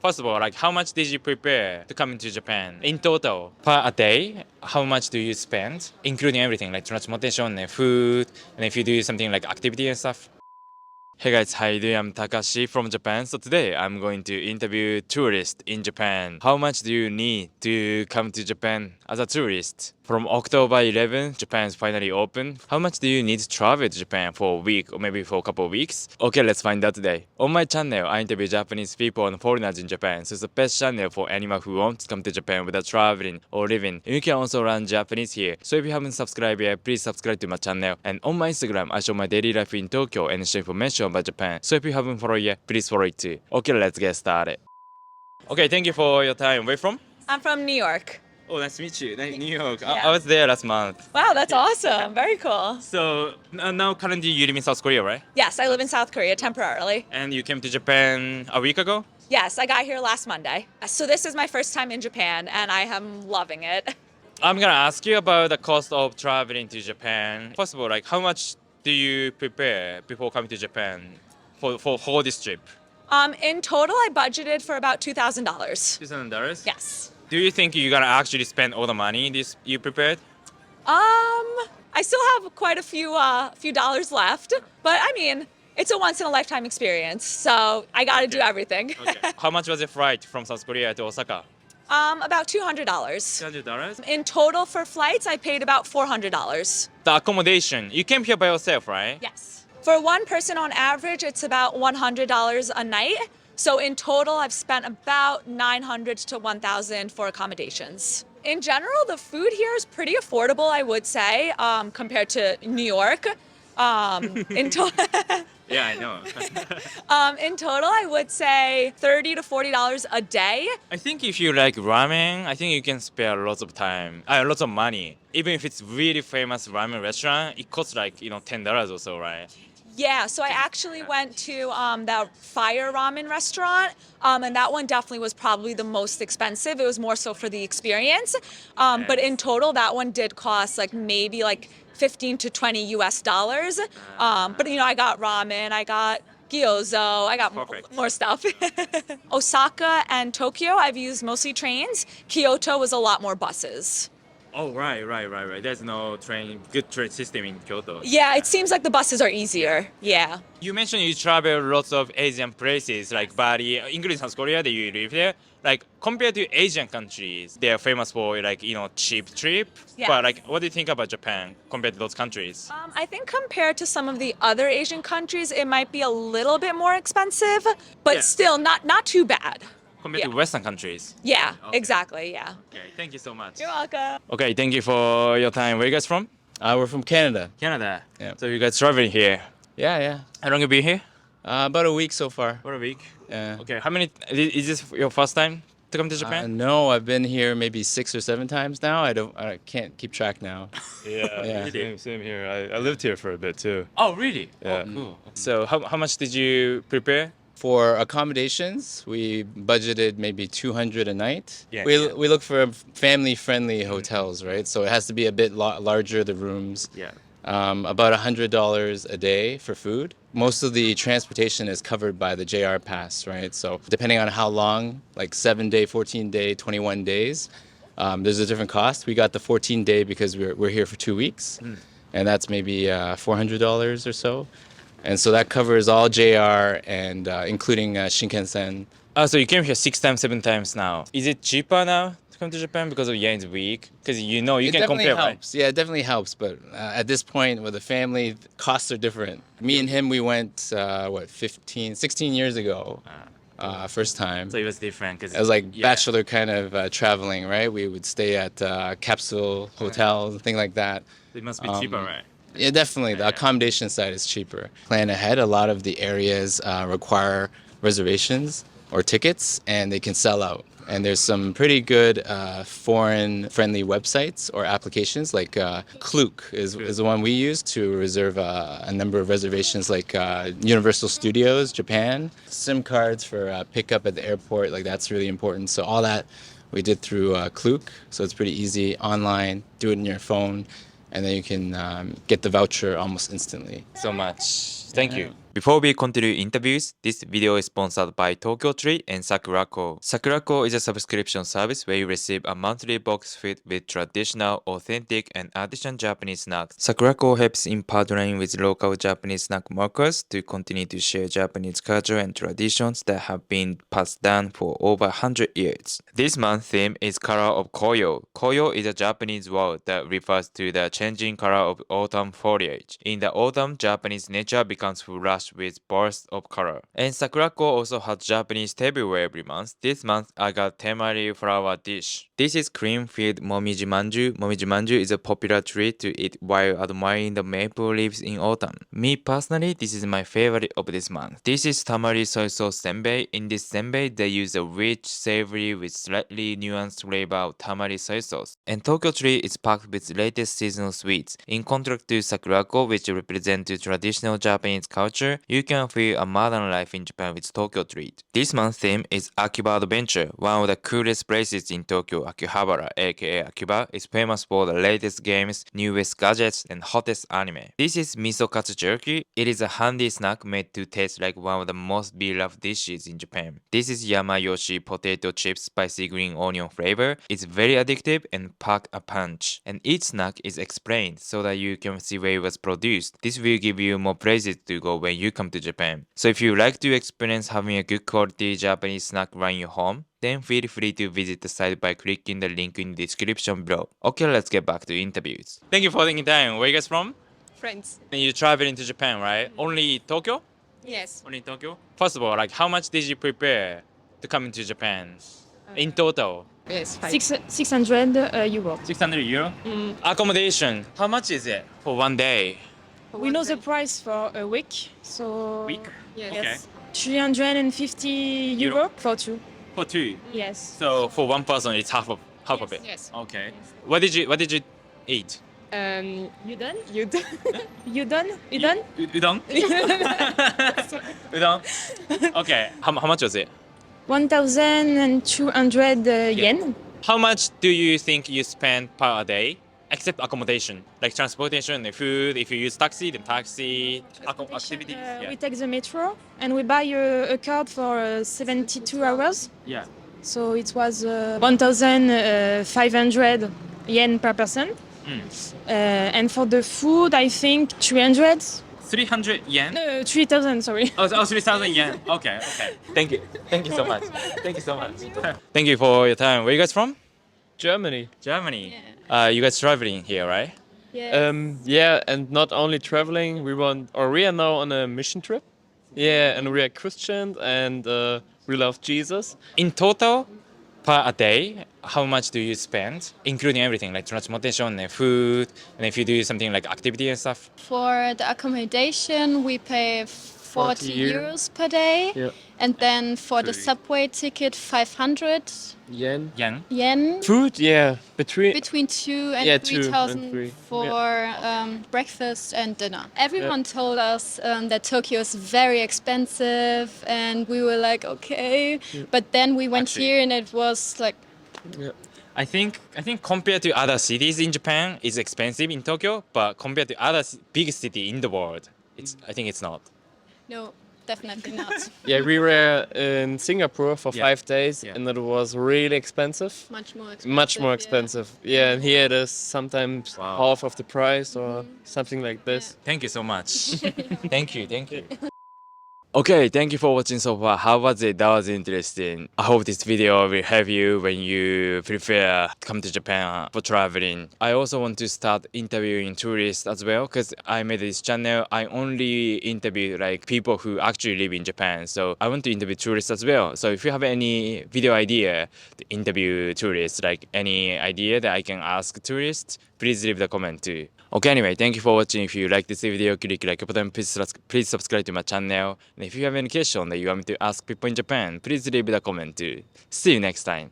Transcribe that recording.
First of all, like how much did you prepare to come into Japan in total per a day? How much do you spend, including everything like transportation and food, and if you do something like activity and stuff? Hey guys, how you doing? I'm Takashi from Japan. So today I'm going to interview tourists in Japan. How much do you need to come to Japan as a tourist? From October 11th, Japan is finally open. How much do you need to travel to Japan for a week or maybe for a couple of weeks? Okay, let's find out today. On my channel, I interview Japanese people and foreigners in Japan. So it's the best channel for anyone who wants to come to Japan without traveling or living. You can also learn Japanese here. So if you haven't subscribed yet, please subscribe to my channel. And on my Instagram, I show my daily life in Tokyo and share information about Japan. So if you haven't followed yet, please follow it too. Okay, let's get started. Okay, thank you for your time. Where from? I'm from New York. Oh, nice to meet you. New York. Yeah. I was there last month. Wow, that's awesome. Very cool. So now currently you live in South Korea, right? Yes, I live in South Korea temporarily. And you came to Japan a week ago? Yes, I got here last Monday. So this is my first time in Japan and I am loving it. I'm gonna ask you about the cost of traveling to Japan. First of all, like how much do you prepare before coming to Japan for this trip? In total, I budgeted for about $2,000. $2,000? Yes. Do you think you're gonna actually spend all the money this you prepared? I still have quite a few dollars left, but I mean, it's a once in a lifetime experience, so I got to do everything. Okay. How much was the flight from South Korea to Osaka? About $200. $200? In total for flights, I paid about $400. The accommodation, you came here by yourself, right? Yes. For one person on average, it's about $100 a night. So in total, I've spent about $900 to $1,000 for accommodations. In general, the food here is pretty affordable, I would say, compared to New York. Yeah, I know. In total, I would say $30 to $40 a day. I think if you like ramen, I think you can spare lots of time, lots of money. Even if it's really famous ramen restaurant, it costs like $10 or so, right? Yeah, so I actually went to that fire ramen restaurant, and that one definitely was probably the most expensive. It was more so for the experience, but in total, that one did cost maybe 15 to 20 US dollars. But I got ramen, I got gyozo, I got more stuff. Osaka and Tokyo, I've used mostly trains. Kyoto was a lot more buses. Oh, right. There's no good train system in Kyoto. Yeah, it seems like the buses are easier. Yeah. You mentioned you travel lots of Asian places like Bali, including South Korea that you live there. Like compared to Asian countries, they are famous for cheap trip. Yeah. But what do you think about Japan compared to those countries? I think compared to some of the other Asian countries, it might be a little bit more expensive, but still not too bad. Compared to Western countries? Yeah, exactly, yeah. Okay, thank you so much. You're welcome. Okay, thank you for your time. Where are you guys from? We're from Canada. Canada. Yeah. So you guys traveling here? Yeah. How long have you been here? About a week so far. For a week. Yeah. Okay, is this your first time to come to Japan? No, I've been here maybe 6 or 7 times now. I can't keep track now. Yeah, same here. I lived here for a bit too. Oh, really? Yeah. Oh, cool. So how much did you prepare? For accommodations, we budgeted maybe $200 a night. Yeah, We look for family-friendly hotels, right? So it has to be a bit larger, the rooms. Yeah. About $100 a day for food. Most of the transportation is covered by the JR pass, right? So depending on how long, like 7-day, 14-day, 21 days, there's a different cost. We got the 14-day because we're here for 2 weeks, and that's maybe $400 or so. And so that covers all JR and including Shinkansen. So you came here 6 times, 7 times now. Is it cheaper now to come to Japan because of yen's weak? Because you can compare, helps. right? Yeah, it definitely helps. But at this point, with a family, costs are different. Me and him, we went 16 years ago, first time. So it was different. Cause It was like bachelor kind of traveling, right? We would stay at capsule hotels, things like that. It must be cheaper, right? Yeah, definitely. The accommodation side is cheaper. Plan ahead. A lot of the areas require reservations or tickets, and they can sell out. And there's some pretty good foreign-friendly websites or applications, like Klook is the one we use to reserve a number of reservations, like Universal Studios, Japan. SIM cards for pickup at the airport, like that's really important. So all that we did through Klook, so it's pretty easy online. Do it in your phone. And then you can get the voucher almost instantly. So much. Thank you. Before we continue interviews, this video is sponsored by Tokyo Tree and Sakurako. Sakurako is a subscription service where you receive a monthly box filled with traditional, authentic, and artisan Japanese snacks. Sakurako helps in partnering with local Japanese snack makers to continue to share Japanese culture and traditions that have been passed down for over 100 years. This month's theme is Color of Koyo. Koyo is a Japanese word that refers to the changing color of autumn foliage. In the autumn, Japanese nature becomes flushed with bursts of color. And Sakurako also has Japanese tableware every month. This month, I got temari flower dish. This is cream-filled momiji manju. Momiji manju is a popular treat to eat while admiring the maple leaves in autumn. Me personally, this is my favorite of this month. This is tamari soy sauce senbei. In this senbei, they use a rich, savory with slightly nuanced flavor of tamari soy sauce. And Tokyo Tree is packed with latest seasonal sweets. In contrast to Sakurako, which represents traditional Japanese culture, you can feel a modern life in Japan with Tokyo Treat. This month's theme is Akiba Adventure. One of the coolest places in Tokyo, Akihabara, aka Akiba, is famous for the latest games, newest gadgets, and hottest anime. This is miso katsu jerky. It is a handy snack made to taste like one of the most beloved dishes in Japan. This is Yamayoshi potato chips spicy green onion flavor. It's very addictive and pack a punch. And each snack is explained so that you can see where it was produced. This will give you more places to go when you come to Japan. So if you like to experience having a good quality Japanese snack right in your home, then feel free to visit the site by clicking the link in the description below. Okay, let's get back to interviews. Thank you for taking time. Where are you guys from? Friends. And you're traveling to Japan, right? Only Tokyo? Yes. Only Tokyo? First of all, like how much did you prepare to come into Japan in total? Yes. 600 euro. 600 euro? Accommodation, how much is it for one day? We know the price for a week, so Week? Yes. Okay. 350 Euro. euro for two. For two. Yes. So for one person, it's half of it. Yes. Okay. What did you eat? You done? You do. You done? You done? Udon? Udon? Okay. How much was it? 1,200 yen. How much do you think you spend per day? Except accommodation, like transportation and food. If you use taxi, then taxi, activities. We take the metro and we buy a card for 72 hours. Yeah. So it was 1,500 yen per person. And for the food, I think 300. 300 yen? 3,000, sorry. Oh, 3,000 yen. Okay. Thank you. Thank you so much. Thank you for your time. Where are you guys from? Germany. Germany. You guys traveling here, right? Yeah, and not only traveling, we are now on a mission trip. Yeah, and we are Christians and we love Jesus. In total, per a day, how much do you spend, including everything like transportation and food, and if you do something like activity and stuff? For the accommodation, we pay 40 euros per day. Yeah. And then for the subway ticket, 500 Yen. yen. Food, yeah, Between 2 and Yeah, 2 and 3,000 3, for breakfast and dinner. Everyone told us that Tokyo is very expensive, and we were like, okay. But then we went Actually- here, and it was like, I think compared to other cities in Japan, it's expensive in Tokyo, but compared to other big city in the world, I think it's not. no, definitely not. Yeah, we were in Singapore for Yeah. 5 days Yeah. and it was really expensive. Much more expensive. Much more expensive. Yeah, and here it is sometimes Wow. half of the price or something like this. Thank you so much. Thank you. Okay, thank you for watching so far. How was it? That was interesting. I hope this video will help you when you prepare to come to Japan for traveling. I also want to start interviewing tourists as well because I made this channel. I only interview like people who actually live in Japan. So I want to interview tourists as well. So if you have any video idea to interview tourists, like any idea that I can ask tourists, please leave the comment too. Okay, anyway, thank you for watching. If you like this video, click like button. Please subscribe to my channel. And if you have any question that you want me to ask people in Japan, please leave the comment too. See you next time.